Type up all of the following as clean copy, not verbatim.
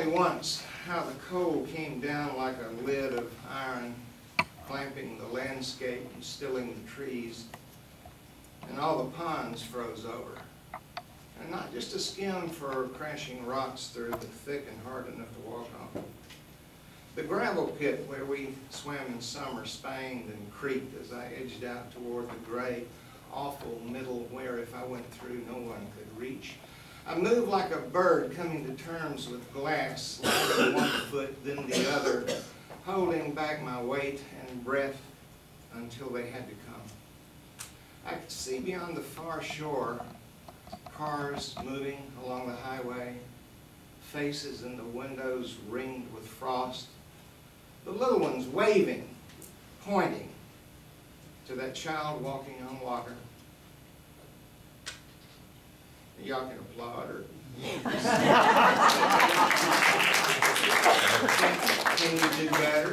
only once how the cold came down like a lid of iron, clamping the landscape and stilling the trees, and all the ponds froze over. And not just a skim for crashing rocks through, but thick and hard enough to walk on. The gravel pit where we swam in summer spanged and creaked as I edged out toward the gray, awful middle where if I went through no one could reach. I moved like a bird coming to terms with glass, sliding one foot then the other, holding back my weight and breath until they had to come. I could see beyond the far shore, cars moving along the highway, faces in the windows ringed with frost, the little ones waving, pointing to that child walking on water. Y'all can applaud or can you do better?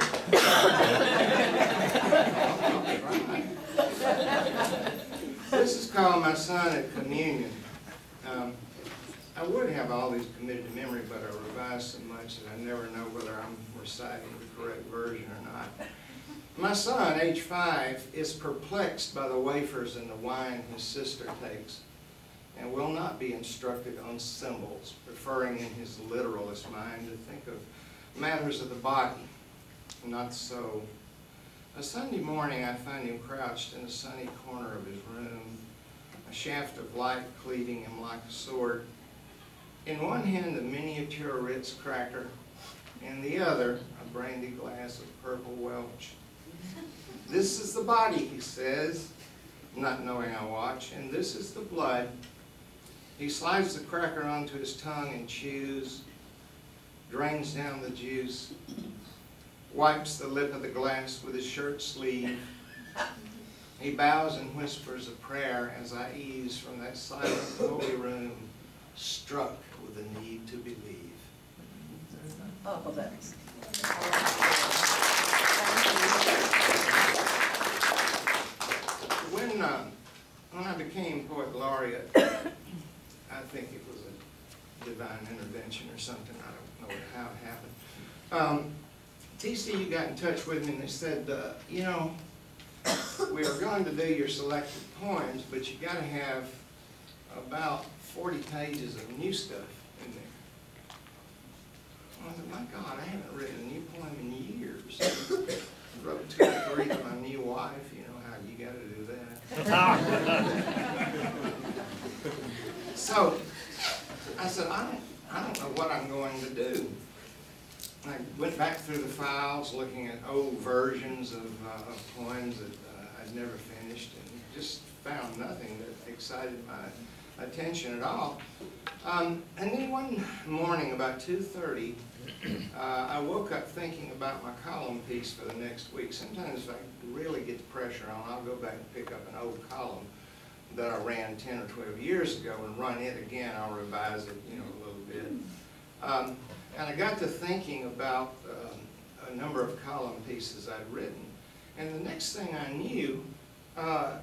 This is called My Son at Communion. I would have all these committed to memory, but I revise so much that I never know whether I'm reciting the correct version or not. My son, age 5, is perplexed by the wafers and the wine his sister takes, and will not be instructed on symbols, preferring in his literalist mind to think of matters of the body. Not so. A Sunday morning I find him crouched in a sunny corner of his room, a shaft of light cleaving him like a sword. In one hand a miniature Ritz cracker, in the other a brandy glass of purple Welch. This is the body, he says, not knowing I watch, and this is the blood. He slides the cracker onto his tongue and chews, drains down the juice, wipes the lip of the glass with his shirt sleeve. He bows and whispers a prayer as I ease from that silent holy room, struck with the need to believe. Oh, well, thanks. When I became poet laureate, I think it was a divine intervention or something. I don't know how it happened. TCU got in touch with me and they said, you know, we are going to do your selected poems, but you got to have about 40 pages of new stuff in there. I said, my God, I haven't written a new poem in years. I wrote 2 or 3 to my new wife. You know how you got to do that. So I said, I don't know what I'm going to do. I went back through the files looking at old versions of poems that I'd never finished and just found nothing that excited my attention at all. And then one morning about 2:30, I woke up thinking about my column piece for the next week. Sometimes if I really get the pressure on, I'll go back and pick up an old column that I ran 10 or 12 years ago and run it again. I'll revise it, you know, a little bit. And I got to thinking about a number of column pieces I'd written. And the next thing I knew, I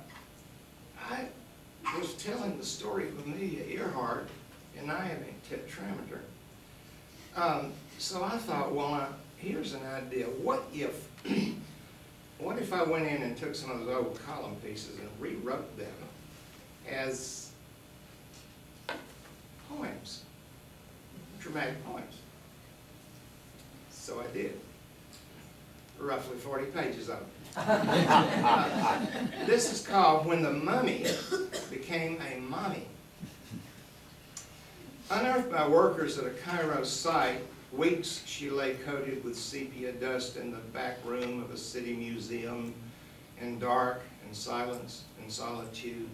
was telling the story of Amelia Earhart and I having tetrameter. So I thought, well, here's an idea. What if I went in and took some of those old column pieces and rewrote them as poems, dramatic poems? So I did. Roughly 40 pages of them. This is called When the Mummy Became a Mommy. Unearthed by workers at a Cairo site, weeks she lay coated with sepia dust in the back room of a city museum, in dark and silence and solitude.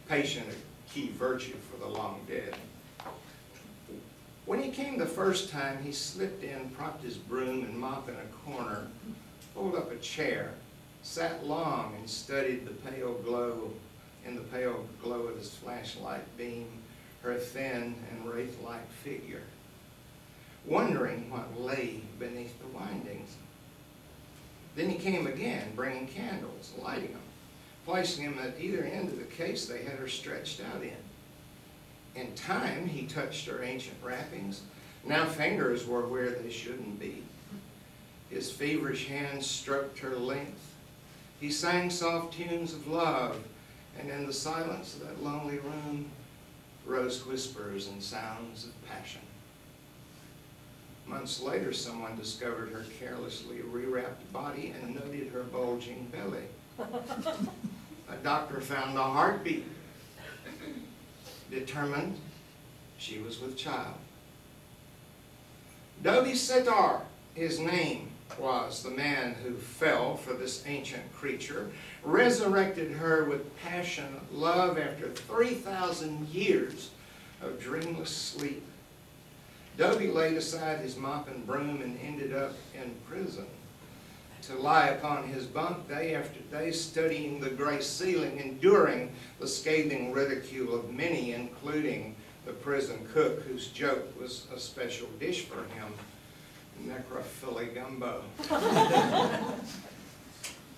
Patient, a key virtue for the long dead. When he came the first time, he slipped in, propped his broom and mop in a corner, pulled up a chair, sat long and studied the pale glow, in the pale glow of his flashlight beam, her thin and wraith-like figure, wondering what lay beneath the windings. Then he came again, bringing candles, lighting them, placing them at either end of the case they had her stretched out in. In time, he touched her ancient wrappings, Now fingers were where they shouldn't be. His feverish hands stroked her length. He sang soft tunes of love, and in the silence of that lonely room rose whispers and sounds of passion. Months later, someone discovered her carelessly rewrapped body and noted her bulging belly. A doctor found a heartbeat, determined she was with child. Dodi Setar, his name was, the man who fell for this ancient creature, resurrected her with passionate love after 3,000 years of dreamless sleep. Dodi laid aside his mop and broom and ended up in prison to lie upon his bunk day after day, studying the gray ceiling, enduring the scathing ridicule of many, including the prison cook, whose joke was a special dish for him, necrophilia gumbo.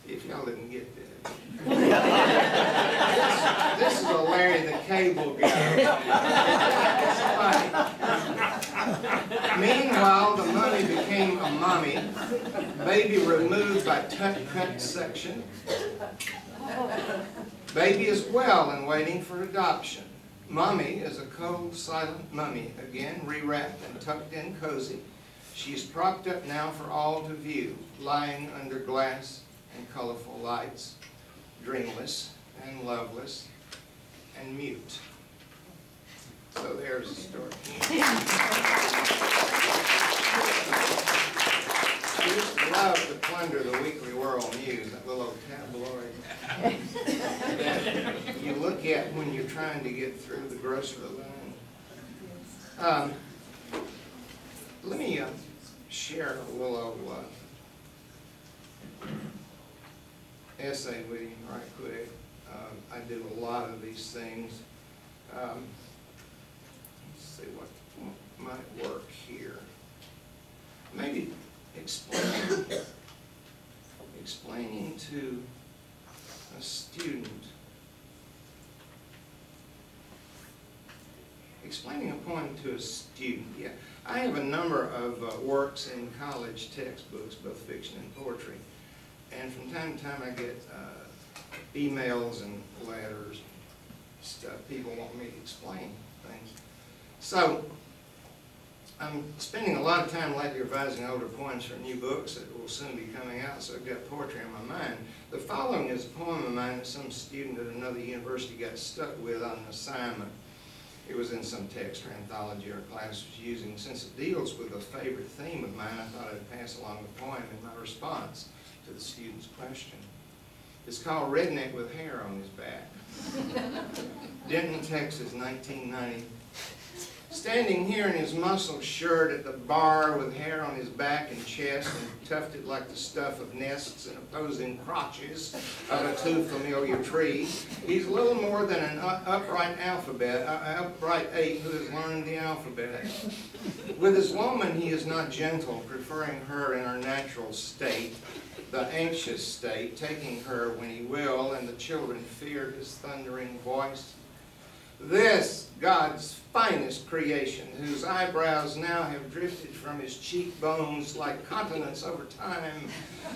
If y'all didn't get that. This is a Larry the Cable Guy. Meanwhile, the mummy became a mummy, baby removed by cut section. Baby is well and waiting for adoption. Mummy is a cold, silent mummy, again rewrapped and tucked in cozy. She's propped up now for all to view, lying under glass and colorful lights, dreamless and loveless and mute. So there's the story. She used to love to plunder the Weekly World News, that little old tabloid that you look at when you're trying to get through the grocery line. Let me share a little old essay with you right quick. I do a lot of these things. Let's see what might work here. Maybe explaining to a student, explaining a poem to a student. Yeah, I have a number of works in college textbooks, both fiction and poetry, and from time to time I get emails and letters, stuff. People want me to explain things. So I'm spending a lot of time lately revising older poems for new books that will soon be coming out, so I've got poetry on my mind. The following is a poem of mine that some student at another university got stuck with on an assignment. It was in some text or anthology our class was using. Since it deals with a favorite theme of mine, I thought I'd pass along the poem in my response to the student's question. It's called Redneck with Hair on His Back. Denton, Texas, 1990. Standing here in his muscle shirt at the bar with hair on his back and chest and tufted like the stuff of nests and opposing crotches of a too familiar tree, he's little more than an upright ape who has learned the alphabet. With his woman he is not gentle, preferring her in her natural state, the anxious state, taking her when he will, and the children fear his thundering voice. This, God's finest creation, whose eyebrows now have drifted from his cheekbones like continents over time,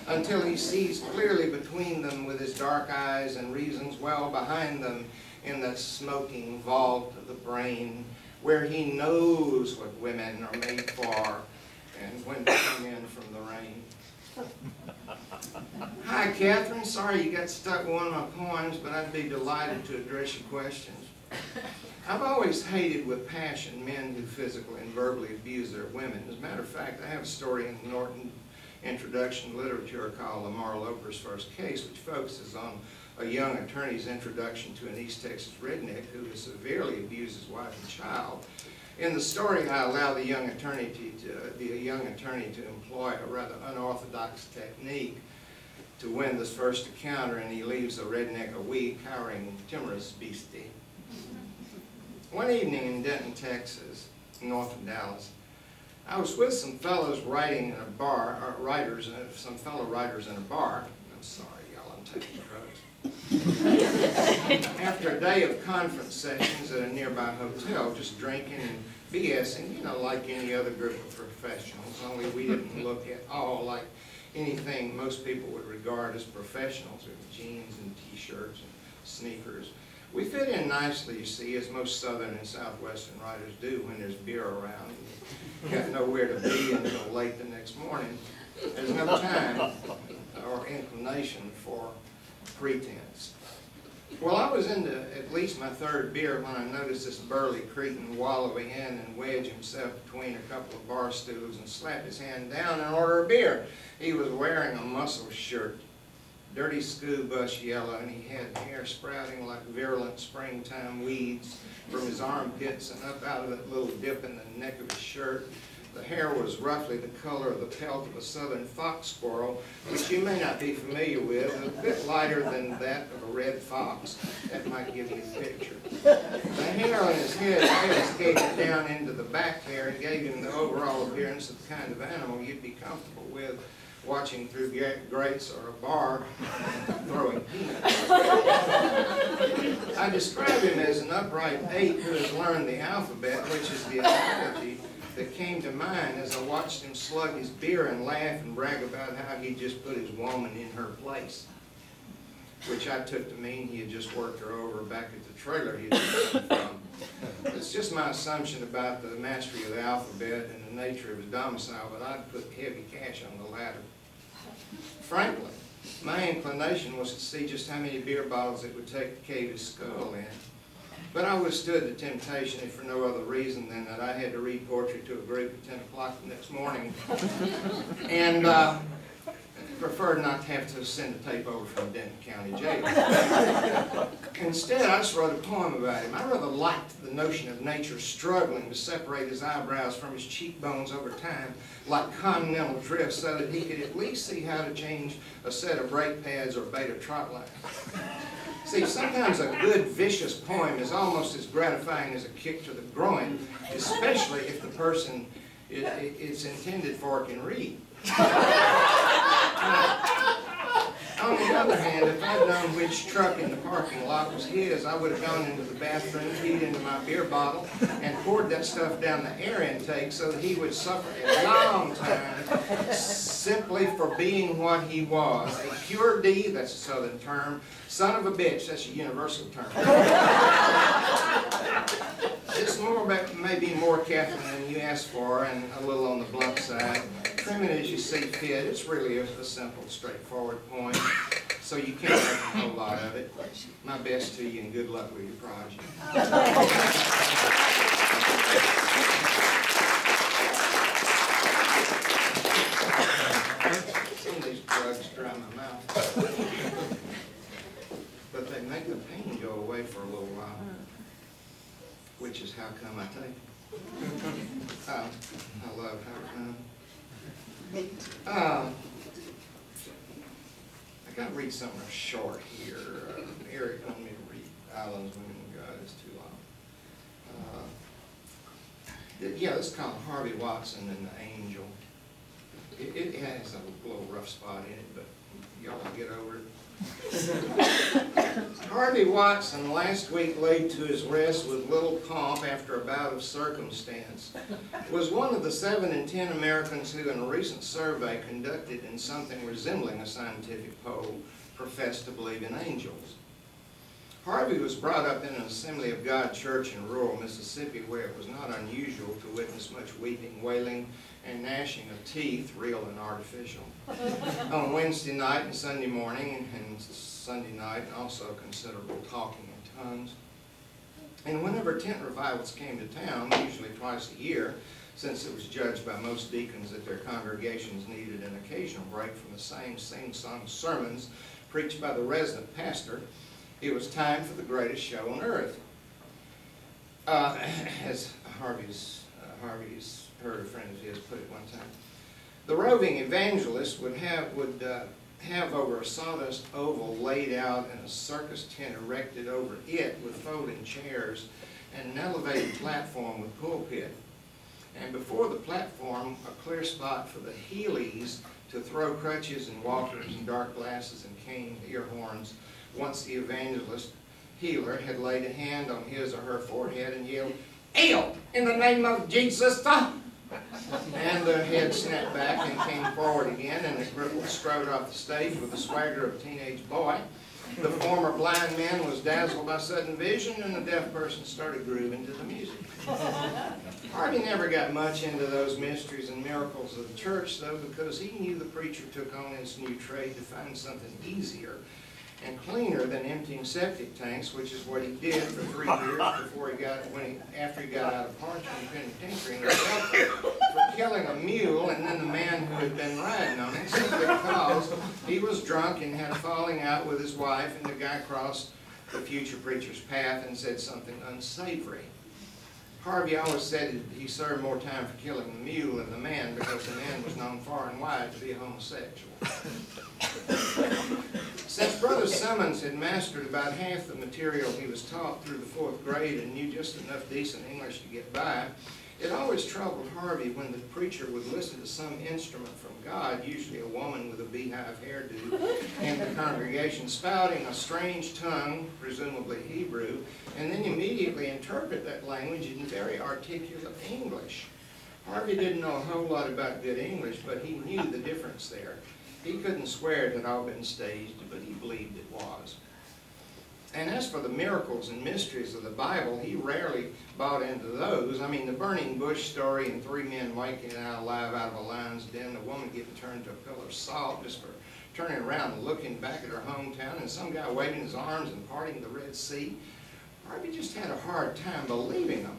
until he sees clearly between them with his dark eyes and reasons well behind them in the smoking vault of the brain, where he knows what women are made for and when to come in from the rain. Hi, Catherine. Sorry you got stuck with one of my poems, but I'd be delighted to address your questions. I've always hated with passion men who physically and verbally abuse their women. As a matter of fact, I have a story in the Norton Introduction to Literature called Lamar Loper's First Case, which focuses on a young attorney's introduction to an East Texas redneck who severely abused his wife and child. In the story, I allow the young attorney to employ a rather unorthodox technique to win this first encounter, and he leaves the redneck a weak, cowering, timorous beastie. One evening in Denton, Texas, north of Dallas, I was with some fellows writing in a bar, some fellow writers in a bar. I'm sorry, y'all, I'm taking drugs. After a day of conference sessions at a nearby hotel, just drinking and BSing, you know, like any other group of professionals, only we didn't look at all like anything most people would regard as professionals, with jeans and t-shirts and sneakers. We fit in nicely, you see, as most southern and southwestern writers do when there's beer around. You got nowhere to be until late the next morning. There's no time or inclination for pretense. Well, I was into at least my third beer when I noticed this burly cretin wallow in and wedge himself between a couple of bar stools and slap his hand down and order a beer. He was wearing a muscle shirt, dirty school bus yellow, and he had hair sprouting like virulent springtime weeds from his armpits and up out of that little dip in the neck of his shirt. The hair was roughly the color of the pelt of a southern fox squirrel, which you may not be familiar with, a bit lighter than that of a red fox. That might give you a picture. The hair on his head cascaded down into the back hair and gave him the overall appearance of the kind of animal you'd be comfortable with watching through grates or a bar throwing peanuts. I describe him as an upright ape who has learned the alphabet, which is the ability that came to mind as I watched him slug his beer and laugh and brag about how he just put his woman in her place, which I took to mean he had just worked her over back at the trailer he had come from. It's just my assumption about the mastery of the alphabet and the nature of his domicile, but I'd put heavy cash on the latter. Frankly, my inclination was to see just how many beer bottles it would take to cave his skull in. But I withstood the temptation, if for no other reason than that I had to read poetry to a group at 10 o'clock the next morning, and preferred not to have to send a tape over from Denton County Jail. Instead, I just wrote a poem about him. I rather liked the notion of nature struggling to separate his eyebrows from his cheekbones over time, like continental drift, so that he could at least see how to change a set of brake pads or beta trot lines. See, sometimes a good, vicious poem is almost as gratifying as a kick to the groin, especially if the person it's intended for can read. On the other hand, if I'd known which truck in the parking lot was his, I would have gone into the bathroom, peed into my beer bottle, and poured that stuff down the air intake so that he would suffer a long time simply for being what he was. A pure D, that's a southern term. Son of a bitch, that's a universal term. It's maybe more caffeine than you asked for, and a little on the blunt side. Trim it as you see fit. It's really a simple, straightforward point, so you can't make a whole lot of it. My best to you, and good luck with your project. Some of these drugs dry my mouth, but they make the pain go away for a little while, which is how come I take it. I love how come. I got to read something short here. Eric wanted me to read Islands, Women, and God. It's too long. Yeah, this is called Harvey Watson and the Angel. It has a little rough spot in it, but y'all will get over it. Harvey Watson last week laid to his rest with little pomp after a bout of circumstance, was one of the 7 in 10 Americans who in a recent survey conducted in something resembling a scientific poll professed to believe in angels. Harvey was brought up in an Assembly of God church in rural Mississippi where it was not unusual to witness much weeping, wailing, and gnashing of teeth, real and artificial. On Wednesday night and Sunday morning and Sunday night, also considerable talking in tongues. And whenever tent revivals came to town, usually twice a year, since it was judged by most deacons that their congregations needed an occasional break from the same sing-song sermons preached by the resident pastor, it was time for the greatest show on earth. As Harvey's heard a friend of his put it one time. The roving evangelist would have over a sawdust oval laid out and a circus tent erected over it with folding chairs and an elevated platform with pulpit. And before the platform, a clear spot for the Heelys to throw crutches and walkers and dark glasses and cane ear horns once the evangelist healer had laid a hand on his or her forehead and yelled, "Hail, in the name of Jesus!" And the head snapped back and came forward again, and the cripple strode off the stage with the swagger of a teenage boy. The former blind man was dazzled by sudden vision, and the deaf person started grooving to the music. Harvey never got much into those mysteries and miracles of the church, though, because he knew the preacher took on this new trade to find something easier and cleaner than emptying septic tanks, which is what he did for 3 years after he got out of Parchment Penitentiary in for killing a mule and then the man who had been riding on it, simply because he was drunk and had a falling out with his wife, and the guy crossed the future preacher's path and said something unsavory. Harvey always said he served more time for killing the mule than the man, because the man was known far and wide to be a homosexual. Since Brother Simmons had mastered about half the material he was taught through the 4th grade and knew just enough decent English to get by, it always troubled Harvey when the preacher would listen to some instrument from God, usually a woman with a beehive hairdo, in the congregation spouting a strange tongue, presumably Hebrew, and then immediately interpret that language in very articulate English. Harvey didn't know a whole lot about good English, but he knew the difference there. He couldn't swear it had all been staged, but he believed it was. And as for the miracles and mysteries of the Bible, he rarely bought into those. I mean, the burning bush story and 3 men waking out alive out of a lion's den, the woman getting turned to a pillar of salt just for turning around and looking back at her hometown, and some guy waving his arms and parting the Red Sea. Harvey just had a hard time believing them.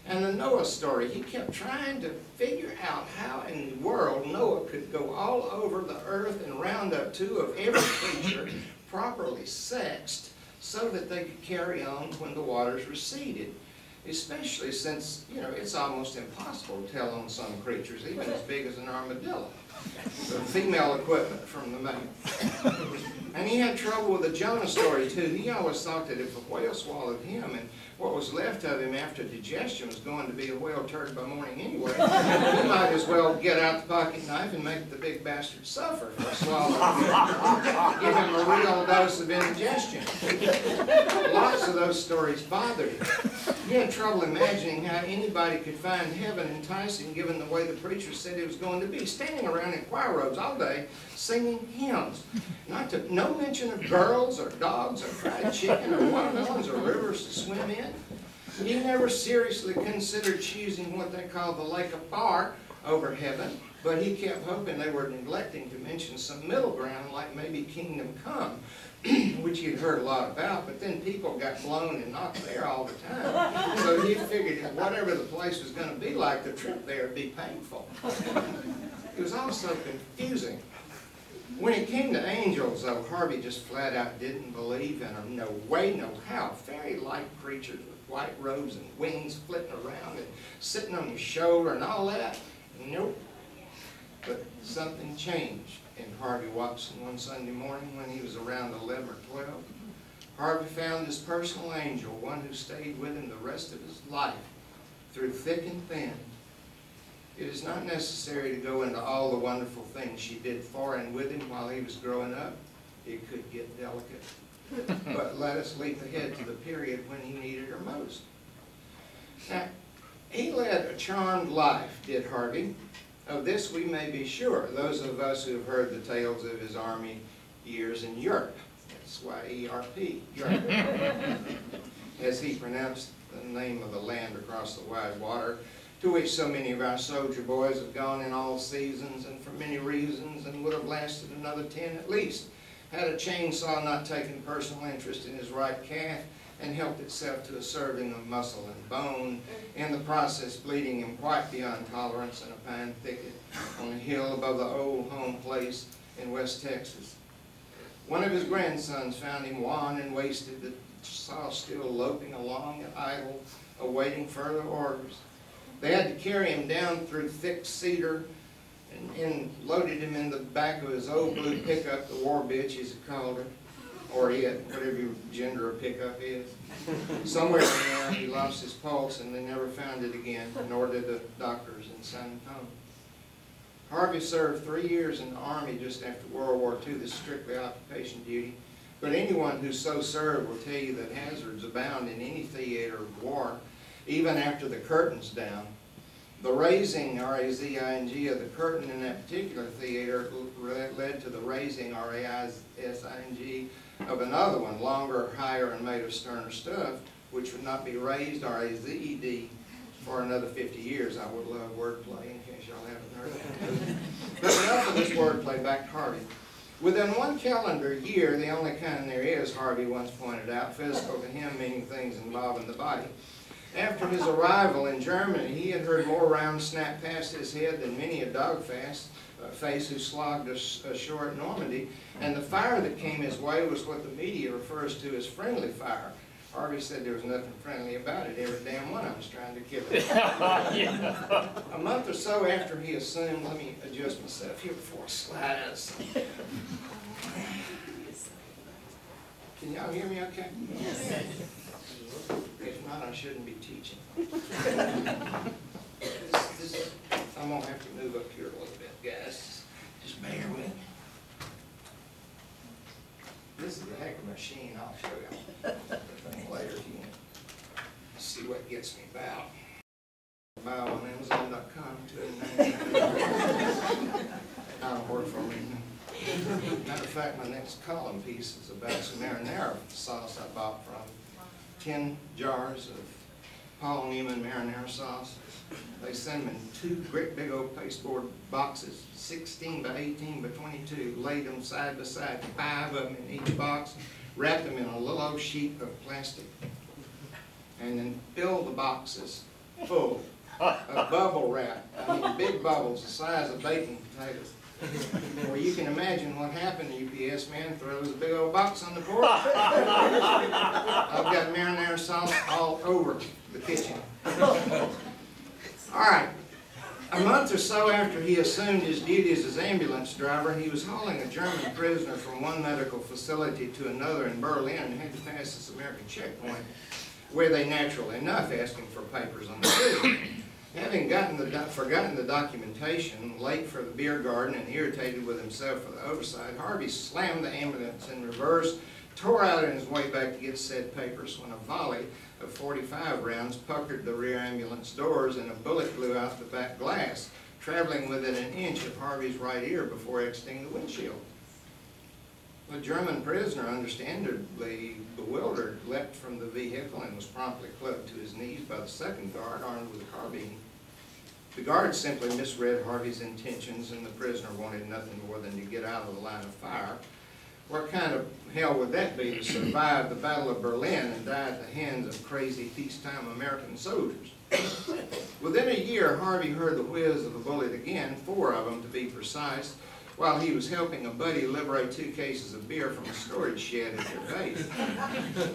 And the Noah story, he kept trying to figure out how in the world Noah could go all over the earth and round up 2 of every creature properly sexed so that they could carry on when the waters receded. Especially since, you know, it's almost impossible to tell on some creatures, even as big as an armadillo. The female equivalent from the male. And he had trouble with the Jonah story too. He always thought that if a whale swallowed him and what was left of him after digestion was going to be a whale turd by morning anyway, he might as well get out the pocket knife and make the big bastard suffer for a swallow. Give him a real dose of indigestion. Lots of those stories bothered him. He had trouble imagining how anybody could find heaven enticing given the way the preacher said it was going to be, standing around in choir robes all day singing hymns. No mention of girls or dogs or fried chicken or watermelons or rivers to swim in. He never seriously considered choosing what they call the lake of fire over heaven, but he kept hoping they were neglecting to mention some middle ground like maybe kingdom come, which he'd heard a lot about, but then people got blown and knocked there all the time. So he figured that whatever the place was going to be like, the trip there would be painful. It was all so confusing. When it came to angels, though, Harvey just flat out didn't believe in them. No way, no how. Fairy-like creatures with white robes and wings flitting around and sitting on your shoulder and all that. Nope. But something changed in Harvey Watson one Sunday morning when he was around 11 or 12. Harvey found his personal angel, one who stayed with him the rest of his life, through thick and thin. It is not necessary to go into all the wonderful things she did for and with him while he was growing up. It could get delicate. But let us leap ahead to the period when he needed her most. Now, he led a charmed life, did Harvey. Of this we may be sure, those of us who have heard the tales of his army years in Europe. That's why E-R-P, Europe. As he pronounced the name of the land across the wide water, to which so many of our soldier boys have gone in all seasons and for many reasons and would have lasted another 10 at least, had a chainsaw not taken personal interest in his right calf and helped itself to a serving of muscle and bone, in the process bleeding him quite beyond tolerance in a pine thicket on a hill above the old home place in West Texas. One of his grandsons found him wan and wasted, the saw still loping along at idle, awaiting further orders. They had to carry him down through thick cedar and loaded him in the back of his old blue pickup, the war bitch, as he called her, or it, whatever your gender of pickup is. Somewhere in there he lost his pulse and they never found it again, nor did the doctors in San Antonio. Harvey served 3 years in the Army just after World War II. This is strictly occupation duty. But anyone who so served will tell you that hazards abound in any theater of war. even after the curtain's down. The raising, R-A-Z-I-N-G, of the curtain in that particular theater led to the raising, R-A-I-S-I-N-G, of another one, longer, higher, and made of sterner stuff, which would not be raised, R-A-Z-E-D, for another 50 years. I would love wordplay, in case y'all haven't heard that. But enough of this wordplay, back to Harvey. Within one calendar year, the only kind there is, Harvey once pointed out, physical to him meaning things involving the body. After his arrival in Germany, he had heard more rounds snap past his head than many a dog face who slogged ashore at Normandy, and the fire that came his way was what the media refers to as friendly fire. Harvey said there was nothing friendly about it. Every damn one of us trying to kill it. A month or so after he assumed, let me adjust myself here before I slide out of something. Can y'all hear me okay? Yes. If not, I shouldn't be teaching. I'm going to have to move up here a little bit, guys. Just bear with me. This is a heck of a machine. I'll show you later. See what gets me about. Buy on Amazon.com. That'll work for me. Matter of fact, my next column piece is about some marinara sauce I bought from 10 jars of Paul Newman marinara sauce. They send them in 2 great big old pasteboard boxes, 16 by 18 by 22, laid them side by side, 5 of them in each box, wrapped them in a little old sheet of plastic, and then filled the boxes full of bubble wrap. I mean, big bubbles the size of baking potatoes. Well, you can imagine what happened. The UPS man throws a big old box on the porch. I've got marinara sauce all over the kitchen. All right. A month or so after he assumed his duties as ambulance driver, he was hauling a German prisoner from one medical facility to another in Berlin and had to pass this American checkpoint, where they naturally enough asked him for papers on the prisoner. Having forgotten the documentation, late for the beer garden and irritated with himself for the oversight, Harvey slammed the ambulance in reverse, tore out on his way back to get said papers when a volley of 45 rounds puckered the rear ambulance doors and a bullet blew out the back glass, traveling within an inch of Harvey's right ear before exiting the windshield. The German prisoner, understandably bewildered, leapt from the vehicle and was promptly clubbed to his knees by the second guard, armed with a carbine. The guard simply misread Harvey's intentions, and the prisoner wanted nothing more than to get out of the line of fire. What kind of hell would that be, to survive the Battle of Berlin and die at the hands of crazy peacetime American soldiers? Within a year, Harvey heard the whiz of a bullet again, 4 of them to be precise, while he was helping a buddy liberate 2 cases of beer from a storage shed at their base.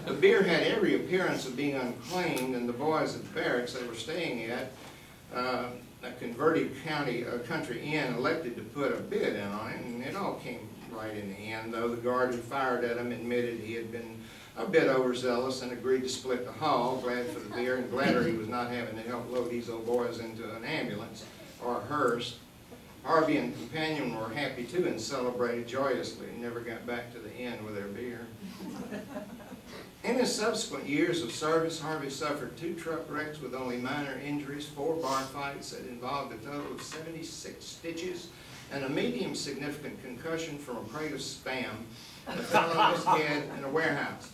The beer had every appearance of being unclaimed, and the boys at the barracks they were staying at, a converted country inn, elected to put a bid in on it, and it all came right in the end, though the guard who fired at him admitted he had been a bit overzealous and agreed to split the haul, glad for the beer and gladder he was not having to help load these old boys into an ambulance or a hearse. Harvey and companion were happy too and celebrated joyously and never got back to the inn with their beer. In his subsequent years of service, Harvey suffered 2 truck wrecks with only minor injuries, 4 bar fights that involved a total of 76 stitches, and a medium significant concussion from a crate of Spam that fell on his head in a warehouse.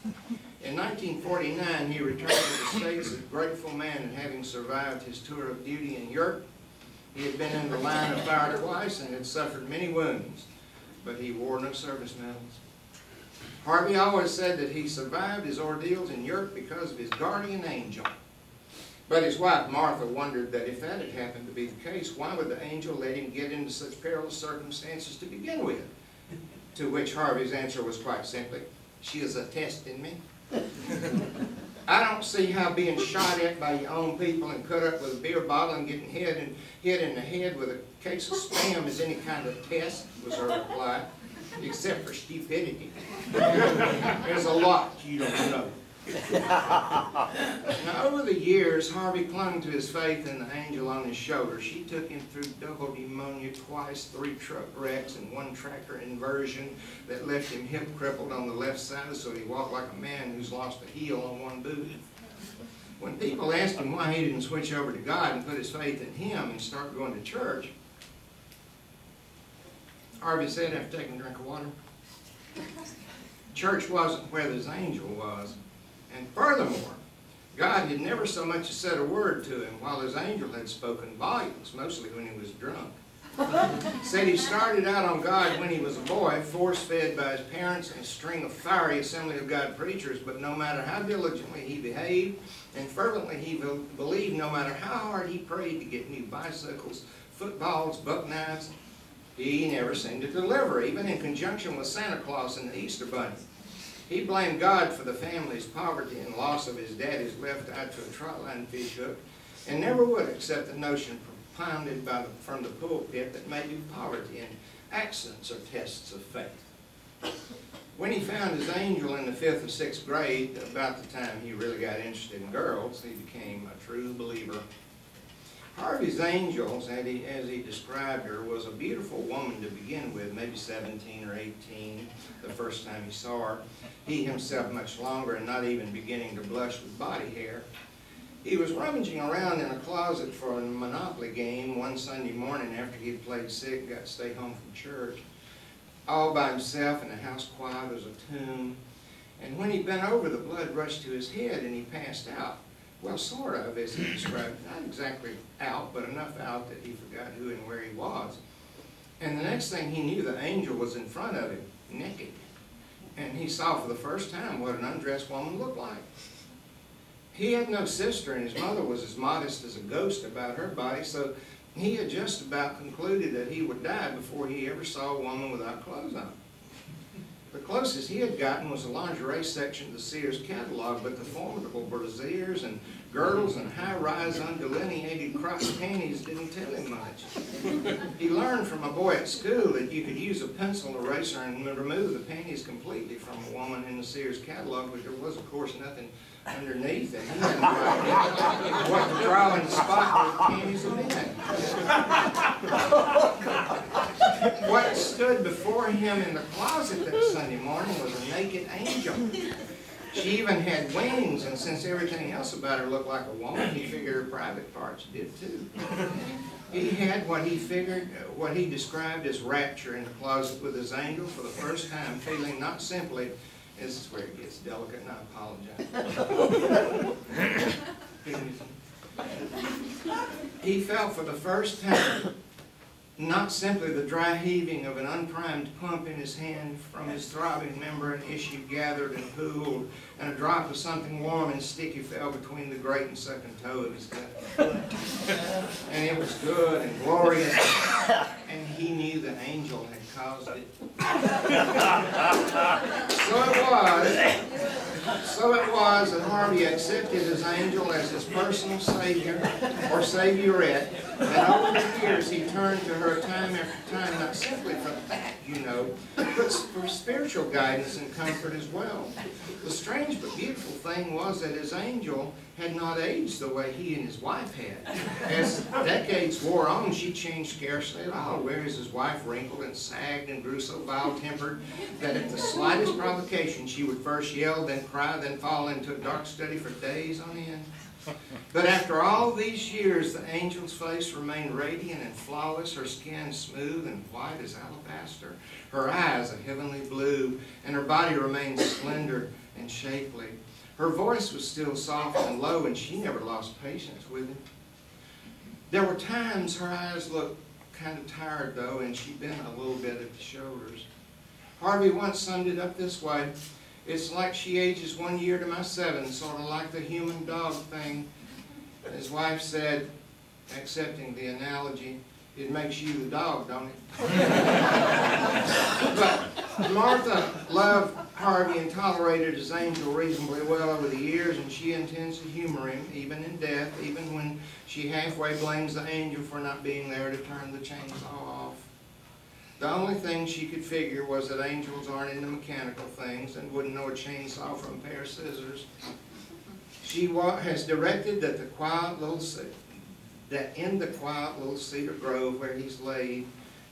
In 1949, he returned to the States a grateful man at having survived his tour of duty in Europe. He had been in the line of fire twice and had suffered many wounds, but he wore no service medals. Harvey always said that he survived his ordeals in Europe because of his guardian angel. But his wife, Martha, wondered that if that had happened to be the case, why would the angel let him get into such perilous circumstances to begin with? To which Harvey's answer was quite simply, "She is a testing me." I don't see how being shot at by your own people and cut up with a beer bottle and getting hit in the head with a case of Spam is any kind of test, was her reply, except for stupidity. There's a lot you don't know. Now, over the years, Harvey clung to his faith in the angel on his shoulder. She took him through double pneumonia twice, 3 truck wrecks, and 1 tractor inversion that left him hip crippled on the left side, so he walked like a man who's lost a heel on 1 boot. When people asked him why he didn't switch over to God and put his faith in Him and start going to church, Harvey said after taking a drink of water, church wasn't where this angel was. And furthermore, God had never so much as said a word to him, while his angel had spoken volumes, mostly when he was drunk. Said he started out on God when he was a boy, force-fed by his parents and a string of fiery Assembly of God preachers, but no matter how diligently he behaved and fervently he believed, no matter how hard he prayed to get new bicycles, footballs, buck knives, he never seemed to deliver, even in conjunction with Santa Claus and the Easter Bunny. He blamed God for the family's poverty and loss of his daddy's left eye to a trotline fish hook, and never would accept the notion propounded from the pulpit that maybe poverty and accidents are tests of faith. When he found his angel in the 5th or 6th grade, about the time he really got interested in girls, he became a true believer. Harvey's angel, as he described her, was a beautiful woman to begin with, maybe 17 or 18 the first time he saw her. He himself much longer and not even beginning to blush with body hair. He was rummaging around in a closet for a Monopoly game one Sunday morning after he had played sick and got to stay home from church, all by himself in a house quiet as a tomb. And when he bent over, the blood rushed to his head and he passed out. Well, sort of, as he described, not exactly out, but enough out that he forgot who and where he was. And the next thing he knew, the angel was in front of him, naked. And he saw for the first time what an undressed woman looked like. He had no sister, and his mother was as modest as a ghost about her body, so he had just about concluded that he would die before he ever saw a woman without clothes on. The closest he had gotten was the lingerie section of the Sears catalog, but the formidable brassieres and girdles and high-rise undelineated crotch panties didn't tell him much. He learned from a boy at school that you could use a pencil eraser and remove the panties completely from a woman in the Sears catalog, but there was, of course, nothing underneath it. He had no idea what the draw and spot where the panties had been. What stood before him in the closet that Sunday morning was a naked angel. She even had wings, and since everything else about her looked like a woman, he figured her private parts did too. He had what he described as rapture in the closet with his angel for the first time, feeling not simply, this is where it gets delicate, and I apologize. He felt for the first time not simply the dry heaving of an unprimed pump in his hand from his throbbing member, an issue gathered and pooled, and a drop of something warm and sticky fell between the great and second toe of his foot. And it was good and glorious, and he knew the angel had caused it. So it was that Harvey accepted his angel as his personal savior, or saviorette, and over the years he turned to her time after time, not simply for that, but for spiritual guidance and comfort as well. The strange but beautiful thing was that his angel had not aged the way he and his wife had. As decades wore on, she changed scarcely at all, whereas his wife wrinkled and sagged and grew so vile-tempered that at the slightest provocation she would first yell, then cry, then fall into a dark study for days on end. But after all these years, the angel's face remained radiant and flawless, her skin smooth and white as alabaster, her eyes a heavenly blue, and her body remained slender and shapely. Her voice was still soft and low, and she never lost patience with him. There were times her eyes looked kind of tired, though, and she bent a little bit at the shoulders. Harvey once summed it up this way: it's like she ages 1 year to my 7, sort of like the human dog thing. His wife said, accepting the analogy, it makes you the dog, don't it? But Martha loved Harvey and tolerated his angel reasonably well over the years, and she intends to humor him, even in death, even when she halfway blames the angel for not being there to turn the chainsaw off. The only thing she could figure was that angels aren't into mechanical things and wouldn't know a chainsaw from a pair of scissors. She has directed that in the quiet little cedar grove where he's laid,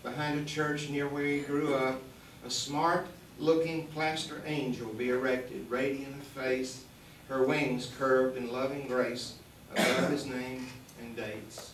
behind a church near where he grew up, a smart-looking plaster angel be erected, radiant of face, her wings curved in loving grace above his name and dates.